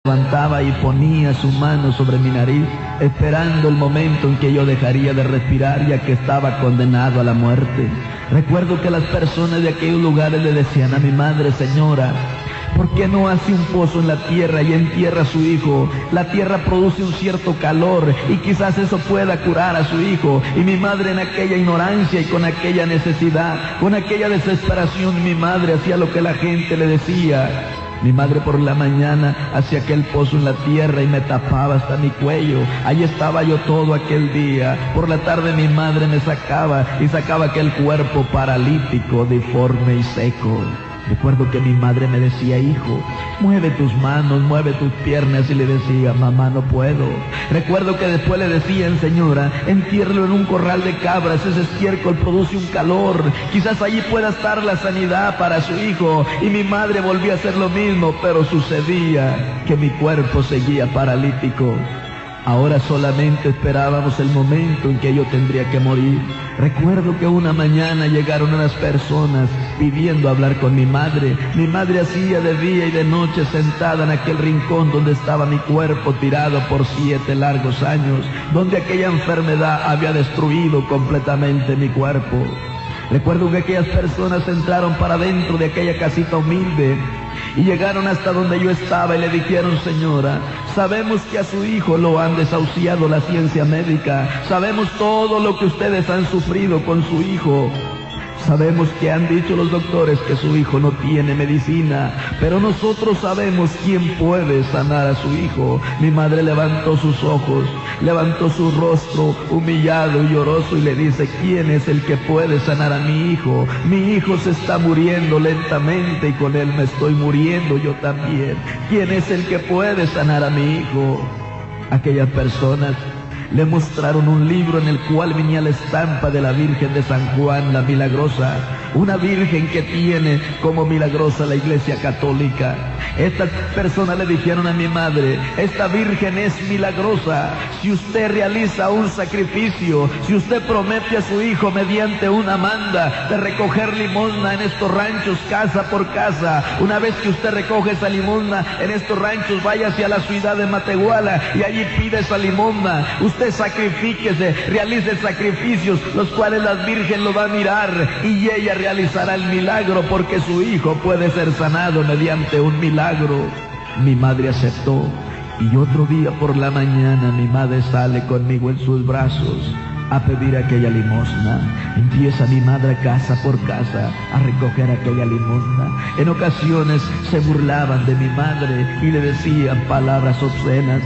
levantaba y ponía su mano sobre mi nariz, esperando el momento en que yo dejaría de respirar, ya que estaba condenado a la muerte. Recuerdo que las personas de aquellos lugares le decían a mi madre: señora, ¿por qué no hace un pozo en la tierra y entierra a su hijo? La tierra produce un cierto calor y quizás eso pueda curar a su hijo. Y mi madre, en aquella ignorancia y con aquella necesidad, con aquella desesperación, mi madre hacía lo que la gente le decía. Mi madre por la mañana hacía aquel pozo en la tierra y me tapaba hasta mi cuello. Ahí estaba yo todo aquel día. Por la tarde mi madre me sacaba aquel cuerpo paralítico, deforme y seco. Recuerdo que mi madre me decía: hijo, mueve tus manos, mueve tus piernas, y le decía: mamá, no puedo. Recuerdo que después le decían: señora, entiérrelo en un corral de cabras, ese estiércol produce un calor, quizás allí pueda estar la sanidad para su hijo. Y mi madre volvía a hacer lo mismo, pero sucedía que mi cuerpo seguía paralítico. Ahora solamente esperábamos el momento en que yo tendría que morir. Recuerdo que una mañana llegaron unas personas pidiendo hablar con mi madre. Mi madre hacía de día y de noche sentada en aquel rincón donde estaba mi cuerpo tirado por 7 largos años, donde aquella enfermedad había destruido completamente mi cuerpo. Recuerdo que aquellas personas entraron para dentro de aquella casita humilde y llegaron hasta donde yo estaba y le dijeron: señora, sabemos que a su hijo lo han desahuciado la ciencia médica, sabemos todo lo que ustedes han sufrido con su hijo, sabemos que han dicho los doctores que su hijo no tiene medicina, pero nosotros sabemos quién puede sanar a su hijo. Mi madre levantó sus ojos, levantó su rostro humillado y lloroso y le dice: ¿quién es el que puede sanar a mi hijo? Mi hijo se está muriendo lentamente y con él me estoy muriendo yo también. ¿Quién es el que puede sanar a mi hijo? Aquellas personas le mostraron un libro en el cual venía la estampa de la Virgen de San Juan, la Milagrosa, una virgen que tiene como milagrosa la Iglesia Católica. Estas personas le dijeron a mi madre: esta virgen es milagrosa. Si usted realiza un sacrificio, si usted promete a su hijo mediante una manda de recoger limosna en estos ranchos casa por casa, una vez que usted recoge esa limosna en estos ranchos, vaya hacia la ciudad de Matehuala y allí pide esa limosna. Usted sacrifíquese, realice sacrificios, los cuales la Virgen lo va a mirar y ella realizará el milagro, porque su hijo puede ser sanado mediante un milagro. Mi madre aceptó y otro día por la mañana mi madre sale conmigo en sus brazos a pedir aquella limosna. Empieza mi madre casa por casa a recoger aquella limosna. En ocasiones se burlaban de mi madre y le decían palabras obscenas.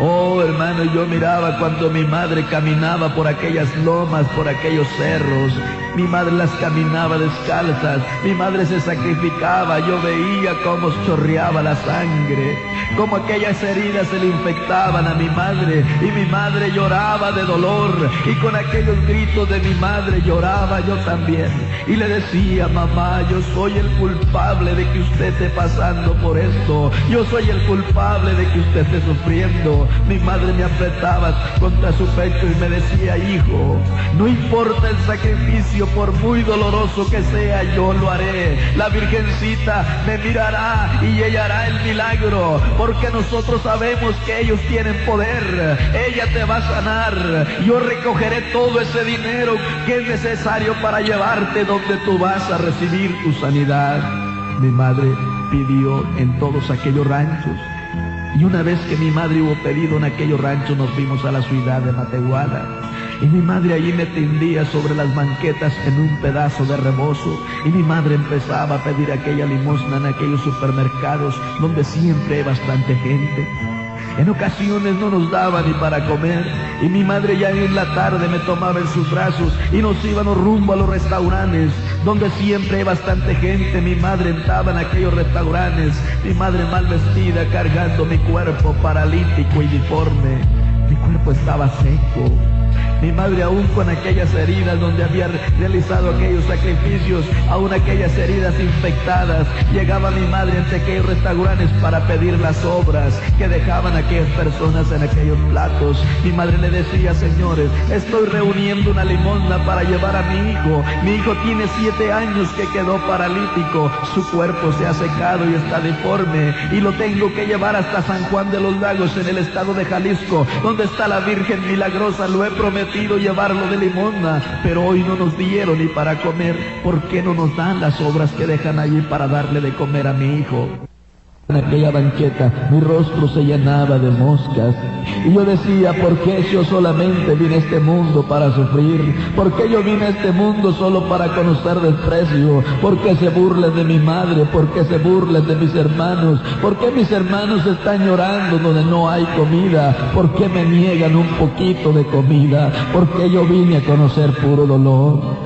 Oh, hermano, yo miraba cuando mi madre caminaba por aquellas lomas, por aquellos cerros. Mi madre las caminaba descalzas, mi madre se sacrificaba. Yo veía cómo chorreaba la sangre, cómo aquellas heridas se le infectaban a mi madre, y mi madre lloraba de dolor, y con aquellos gritos de mi madre lloraba yo también. Y le decía: mamá, yo soy el culpable de que usted esté pasando por esto, yo soy el culpable de que usted esté sufriendo. Mi madre me apretaba contra su pecho y me decía: hijo, no importa el sacrificio, por muy doloroso que sea, yo lo haré. La Virgencita me mirará y ella hará el milagro, porque nosotros sabemos que ellos tienen poder. Ella te va a sanar. Yo recogeré todo ese dinero que es necesario para llevarte donde tú vas a recibir tu sanidad. Mi madre pidió en todos aquellos ranchos. Y una vez que mi madre hubo pedido en aquellos ranchos, nos fuimos a la ciudad de Matehuala. Y mi madre allí me tendía sobre las banquetas en un pedazo de rebozo. Y mi madre empezaba a pedir aquella limosna en aquellos supermercados donde siempre hay bastante gente. En ocasiones no nos daba ni para comer, y mi madre ya en la tarde me tomaba en sus brazos y nos íbamos rumbo a los restaurantes donde siempre hay bastante gente. Mi madre entraba en aquellos restaurantes, mi madre mal vestida, cargando mi cuerpo paralítico y deforme. Mi cuerpo estaba seco, Mi madre, aún con aquellas heridas donde había realizado aquellos sacrificios, aún aquellas heridas infectadas, llegaba mi madre ante aquellos restaurantes para pedir las obras que dejaban aquellas personas en aquellos platos. Mi madre le decía: señores, estoy reuniendo una limosna para llevar a mi hijo. Mi hijo tiene 7 años que quedó paralítico, su cuerpo se ha secado y está deforme, y lo tengo que llevar hasta San Juan de los Lagos, en el estado de Jalisco, donde está la Virgen Milagrosa. Lo he prometido llevarlo de limosna, pero hoy no nos dieron ni para comer. ¿Por qué no nos dan las obras que dejan allí para darle de comer a mi hijo? En aquella banqueta mi rostro se llenaba de moscas, y yo decía: ¿por qué yo solamente vine a este mundo para sufrir? ¿Por qué yo vine a este mundo solo para conocer desprecio? ¿Por qué se burlan de mi madre? ¿Por qué se burlan de mis hermanos? ¿Por qué mis hermanos están llorando donde no hay comida? ¿Por qué me niegan un poquito de comida? ¿Por qué yo vine a conocer puro dolor?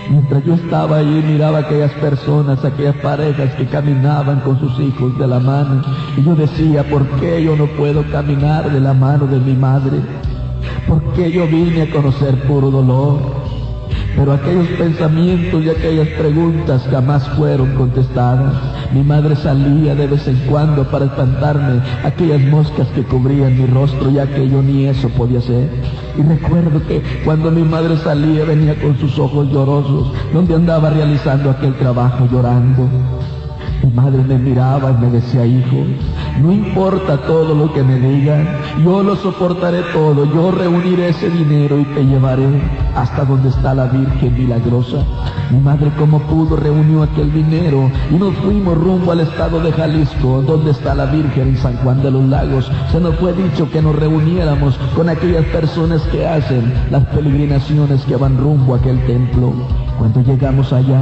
Mientras yo estaba allí, miraba a aquellas personas, aquellas parejas que caminaban con sus hijos de la mano, y yo decía: ¿por qué yo no puedo caminar de la mano de mi madre? ¿Por qué yo vine a conocer puro dolor? Pero aquellos pensamientos y aquellas preguntas jamás fueron contestadas. Mi madre salía de vez en cuando para espantarme aquellas moscas que cubrían mi rostro, ya que yo ni eso podía hacer. Y recuerdo que cuando mi madre salía, venía con sus ojos llorosos, donde andaba realizando aquel trabajo llorando. Mi madre me miraba y me decía: hijo, no importa todo lo que me digan, yo lo soportaré todo, yo reuniré ese dinero y te llevaré hasta donde está la Virgen Milagrosa. Mi madre, como pudo, reunió aquel dinero y nos fuimos rumbo al estado de Jalisco, donde está la Virgen, en San Juan de los Lagos. Se nos fue dicho que nos reuniéramos con aquellas personas que hacen las peregrinaciones que van rumbo a aquel templo. Cuando llegamos allá,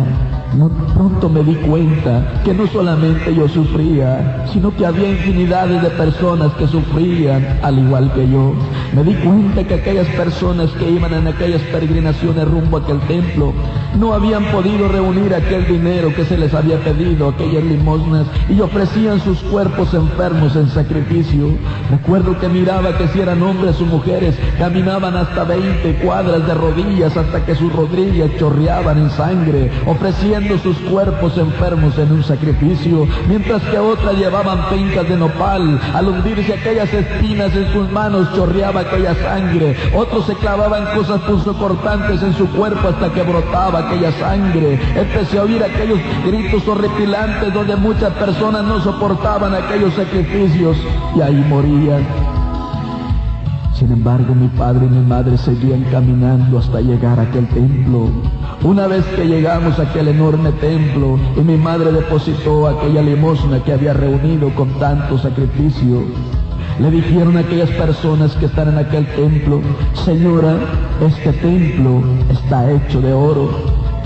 pronto me di cuenta que no solamente yo sufría, sino que había infinidades de personas que sufrían al igual que yo. Me di cuenta que aquellas personas que iban en aquellas peregrinaciones rumbo a aquel templo no habían podido reunir aquel dinero que se les había pedido, aquellas limosnas, y ofrecían sus cuerpos enfermos en sacrificio. Recuerdo que miraba que si eran hombres o mujeres, caminaban hasta 20 cuadras de rodillas hasta que sus rodillas chorreaban en sangre, ofreciendo sus cuerpos enfermos en un sacrificio, mientras que otras llevaban pencas de nopal. Al hundirse aquellas espinas en sus manos, chorreaba aquella sangre. Otros se clavaban cosas punzocortantes en su cuerpo hasta que brotaba aquella sangre. Empecé a oír aquellos gritos horripilantes donde muchas personas no soportaban aquellos sacrificios y ahí morían. Sin embargo, mi padre y mi madre seguían caminando hasta llegar a aquel templo. Una vez que llegamos a aquel enorme templo y mi madre depositó aquella limosna que había reunido con tanto sacrificio, le dijeron a aquellas personas que están en aquel templo: señora, este templo está hecho de oro,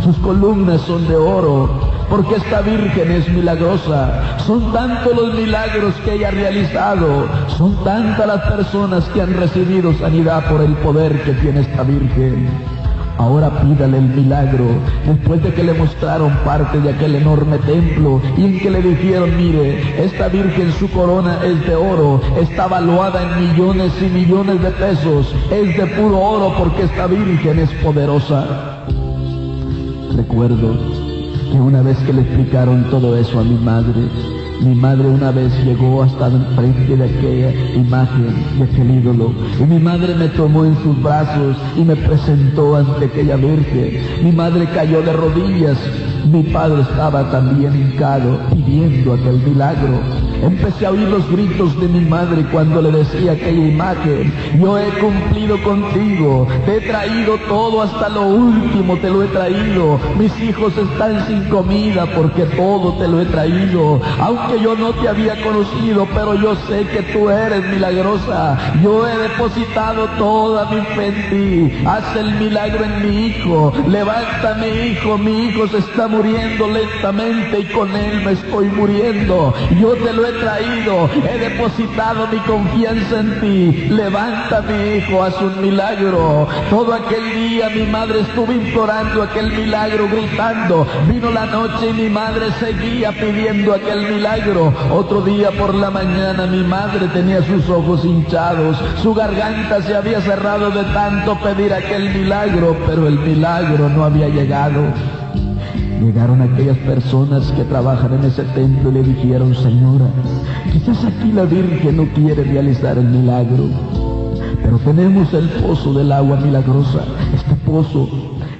sus columnas son de oro, porque esta Virgen es milagrosa. Son tantos los milagros que ella ha realizado, son tantas las personas que han recibido sanidad por el poder que tiene esta Virgen. Ahora pídale el milagro. Después de que le mostraron parte de aquel enorme templo y en que le dijeron: mire, esta Virgen, su corona es de oro, está valuada en millones y millones de pesos, es de puro oro porque esta Virgen es poderosa. Recuerdo que una vez que le explicaron todo eso a mi madre una vez llegó hasta enfrente de aquella imagen, de aquel ídolo, y mi madre me tomó en sus brazos y me presentó ante aquella Virgen. Mi madre cayó de rodillas, mi padre estaba también hincado pidiendo aquel milagro. Empecé a oír los gritos de mi madre cuando le decía aquella imagen: yo he cumplido contigo, te he traído todo hasta lo último, te lo he traído. Mis hijos están sin comida porque todo te lo he traído. Aunque yo no te había conocido, pero yo sé que tú eres milagrosa. Yo he depositado toda mi fe en ti. Haz el milagro en mi hijo. Levanta mi hijo se está muriendo lentamente y con él me estoy muriendo. Yo te lo he he traído, he depositado mi confianza en ti. Levanta, mi hijo, haz un milagro. Todo aquel día mi madre estuvo implorando aquel milagro, gritando. Vino la noche y mi madre seguía pidiendo aquel milagro. Otro día por la mañana mi madre tenía sus ojos hinchados, su garganta se había cerrado de tanto pedir aquel milagro, pero el milagro no había llegado. Llegaron aquellas personas que trabajan en ese templo y le dijeron: señora, quizás aquí la Virgen no quiere realizar el milagro, pero tenemos el pozo del agua milagrosa. Este pozo,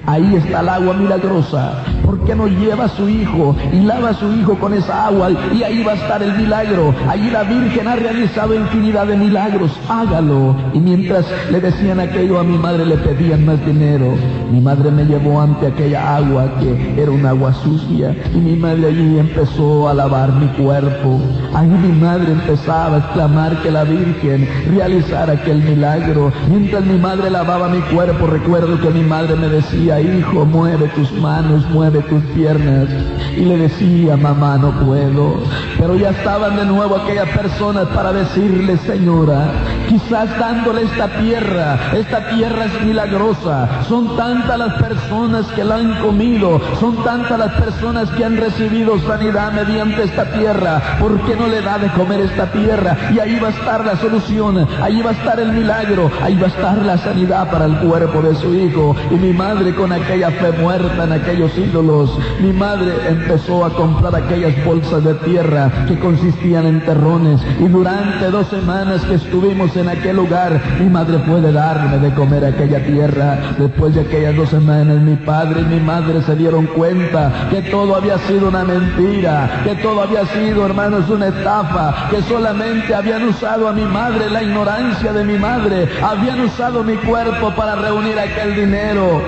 ahí está el agua milagrosa. ¿Por qué no lleva a su hijo y lava a su hijo con esa agua? Y ahí va a estar el milagro. Allí la Virgen ha realizado infinidad de milagros. Hágalo. Y mientras le decían aquello, a mi madre le pedían más dinero. Mi madre me llevó ante aquella agua que era un agua sucia. Y mi madre allí empezó a lavar mi cuerpo. Ahí mi madre empezaba a exclamar que la Virgen realizara aquel milagro. Mientras mi madre lavaba mi cuerpo, recuerdo que mi madre me decía: hijo, mueve tus manos, mueve tus piernas. Y le decía: mamá, no puedo. Pero ya estaban de nuevo aquellas personas para decirle: señora, quizás dándole esta tierra es milagrosa. Son tantas las personas que la han comido, son tantas las personas que han recibido sanidad mediante esta tierra. ¿Por qué no le da de comer esta tierra? Y ahí va a estar la solución, ahí va a estar el milagro, ahí va a estar la sanidad para el cuerpo de su hijo. Y mi madre, con aquella fe muerta en aquellos ídolos, mi madre empezó a comprar aquellas bolsas de tierra que consistían en terrones, y durante 2 semanas que estuvimos en aquel lugar, mi madre puede darme de comer aquella tierra. Después de aquellas 2 semanas, mi padre y mi madre se dieron cuenta que todo había sido una mentira, que todo había sido, hermanos, una estafa, que solamente habían usado a mi madre, la ignorancia de mi madre, habían usado mi cuerpo para reunir aquel dinero.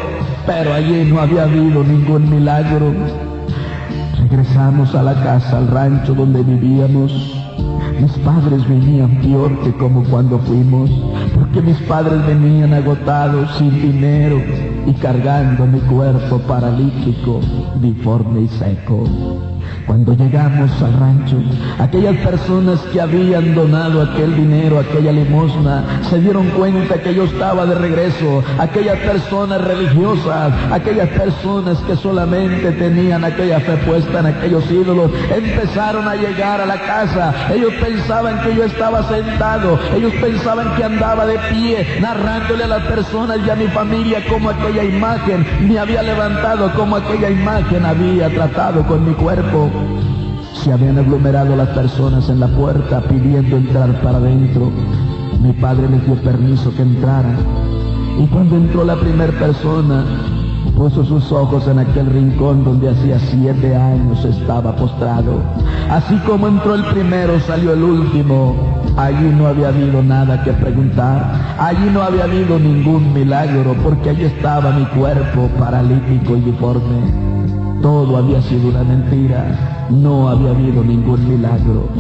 Pero allí no había habido ningún milagro. Regresamos a la casa, al rancho donde vivíamos. Mis padres venían peor que como cuando fuimos, porque mis padres venían agotados, sin dinero, y cargando mi cuerpo paralítico, deforme y seco. Cuando llegamos al rancho, aquellas personas que habían donado aquel dinero, aquella limosna, se dieron cuenta que yo estaba de regreso. Aquellas personas religiosas, aquellas personas que solamente tenían aquella fe puesta en aquellos ídolos, empezaron a llegar a la casa. Ellos pensaban que yo estaba sentado, ellos pensaban que andaba de pie, narrándole a las personas y a mi familia cómo aquella imagen me había levantado, cómo aquella imagen había tratado con mi cuerpo. Se habían aglomerado las personas en la puerta pidiendo entrar para adentro. Mi padre les dio permiso que entraran, y cuando entró la primera persona, puso sus ojos en aquel rincón donde hacía 7 años estaba postrado. Así como entró el primero, salió el último. Allí no había habido nada que preguntar, allí no había habido ningún milagro, porque allí estaba mi cuerpo paralítico y deforme. Todo había sido una mentira, no había habido ningún milagro.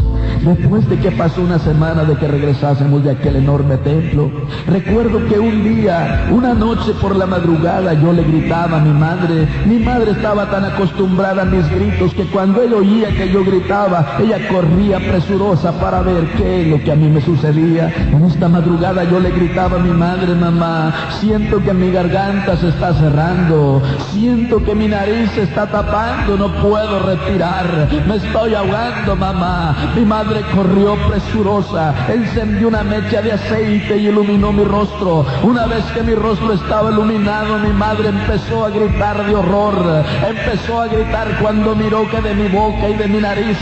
Después de que pasó 1 semana de que regresásemos de aquel enorme templo, recuerdo que un día, una noche por la madrugada, yo le gritaba a mi madre. Mi madre estaba tan acostumbrada a mis gritos que cuando ella oía que yo gritaba, ella corría presurosa para ver qué es lo que a mí me sucedía. En esta madrugada yo le gritaba a mi madre: mamá, siento que mi garganta se está cerrando, siento que mi nariz se está tapando, no puedo respirar, me estoy ahogando, mamá. Mi madre corrió presurosa, encendió una mecha de aceite y iluminó mi rostro. Una vez que mi rostro estaba iluminado, mi madre empezó a gritar de horror, empezó a gritar cuando miró que de mi boca y de mi nariz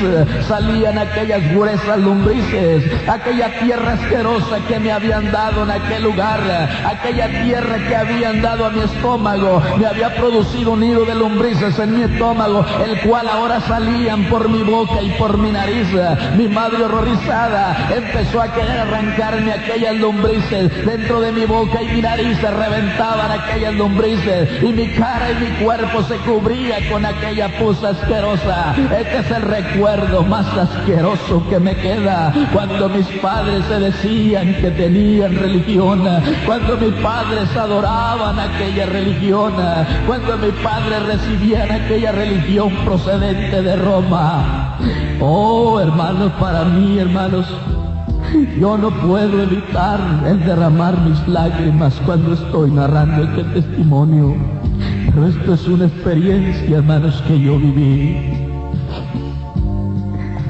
salían aquellas gruesas lombrices, aquella tierra asquerosa que me habían dado en aquel lugar, aquella tierra que habían dado a mi estómago, me había producido un nido de lombrices en mi estómago, el cual ahora salían por mi boca y por mi nariz. Mi madre, horrorizada, empezó a querer arrancarme aquellas lombrices. Dentro de mi boca y mi nariz se reventaban aquellas lombrices, y mi cara y mi cuerpo se cubría con aquella pus asquerosa. Este es el recuerdo más asqueroso que me queda, cuando mis padres se decían que tenían religión, cuando mis padres adoraban aquella religión, cuando mis padres recibían aquella religión procedente de Roma. Oh, hermanos, para para mí, hermanos, yo no puedo evitar el derramar mis lágrimas cuando estoy narrando este testimonio, pero esto es una experiencia, hermanos, que yo viví.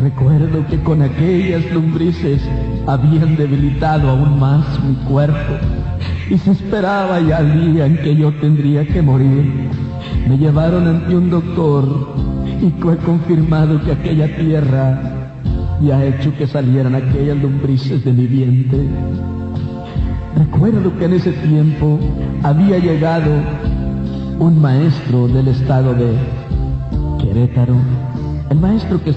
Recuerdo que con aquellas lombrices habían debilitado aún más mi cuerpo y se esperaba ya el día en que yo tendría que morir. Me llevaron ante un doctor y fue confirmado que aquella tierra y ha hecho que salieran aquellas lombrices de mi vientre. Recuerdo que en ese tiempo había llegado un maestro del estado de Querétaro, el maestro que